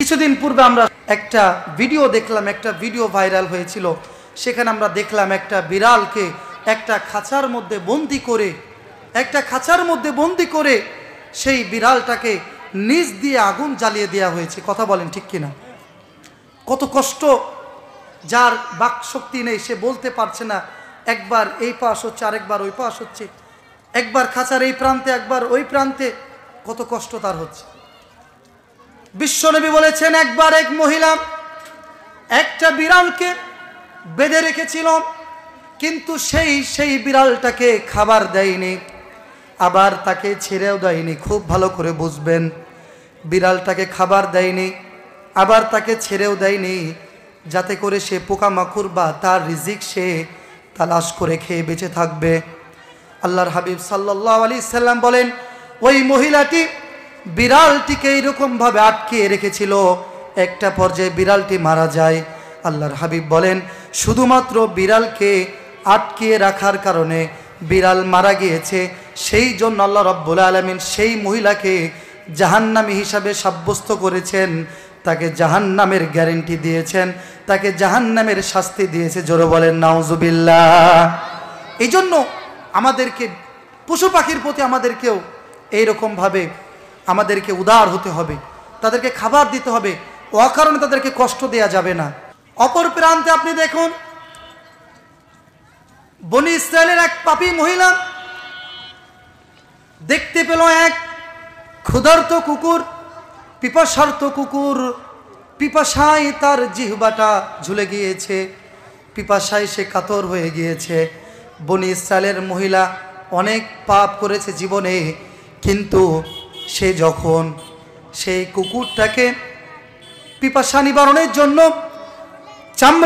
কিছুদিন পূর্বে আমরা একটা ভিডিও দেখলাম, একটা ভিডিও ভাইরাল হয়েছিল। সেখানে আমরা দেখলাম একটা বিড়ালকে একটা খাঁচার মধ্যে বন্দি করে সেই বিড়ালটাকে নিচ দিয়ে আগুন জ্বালিয়ে দেওয়া হয়েছে। কথা বলেন ঠিক কিনা? কত কষ্ট! যার বাক শক্তি নেই, সে বলতে পারছে না, একবার এই পাশ হচ্ছে, আরেকবার ওই পাশ হচ্ছে, একবার খাঁচার এই প্রান্তে, একবার ওই প্রান্তে, কত কষ্ট তার হচ্ছে। বিশ্বনবী বলেছেন, একবার এক মহিলা একটা বিড়ালকে বেঁধে রেখেছিল, কিন্তু সেই বিড়ালটাকে খাবার দেয়নি, আবার তাকে ছেড়েও দেয়নি। খুব ভালো করে বুঝবেন, বিড়ালটাকে খাবার দেয়নি, আবার তাকে ছেড়েও দেয়নি, যাতে করে সে পোকামাকড় বা তার রিজিক সে তালাশ করে খেয়ে বেঁচে থাকবে। আল্লাহর হাবিব সাল্লাল্লাহু আলাইহি সাল্লাম বলেন, ওই মহিলাটি বিড়ালটিকে এইরকমভাবে আটকে রেখেছিল, একটা পর্যায়ে বিড়ালটি মারা যায়। আল্লাহর হাবিব বলেন, শুধুমাত্র বিড়ালকে আটকে রাখার কারণে বিড়াল মারা গিয়েছে, সেই জন্য আল্লাহ রাব্বুল আলামিন সেই মহিলাকে জাহান্নামী হিসাবে সাব্যস্ত করেছেন, তাকে জাহান্নামের গ্যারেন্টি দিয়েছেন, তাকে জাহান্নামের শাস্তি দিয়েছে। জোরে বলেন নাউজুবিল্লাহ। এই জন্য আমাদেরকে পশু পাখির প্রতি আমাদেরকেও এইরকমভাবে আমাদেরকে উদার হতে হবে, তাদেরকে খাবার দিতে হবে, অকারণে তাদেরকে কষ্ট দেয়া যাবে না। অপর প্রান্তে আপনি দেখুন, বনি ইসরায়েলের এক পাপী মহিলা দেখতে পেল এক ক্ষুধার্ত কুকুর, পিপাসার্ত কুকুর, পিপাসায় তার জিহ্বাটা ঝুলে গিয়েছে, পিপাসায় সে কাতর হয়ে গিয়েছে। বনি ইসরায়েলের মহিলা অনেক পাপ করেছে জীবনে, কিন্তু সে যখন সেই কুকুরটাকে পিপাসা নিবারণের জন্য চামড়া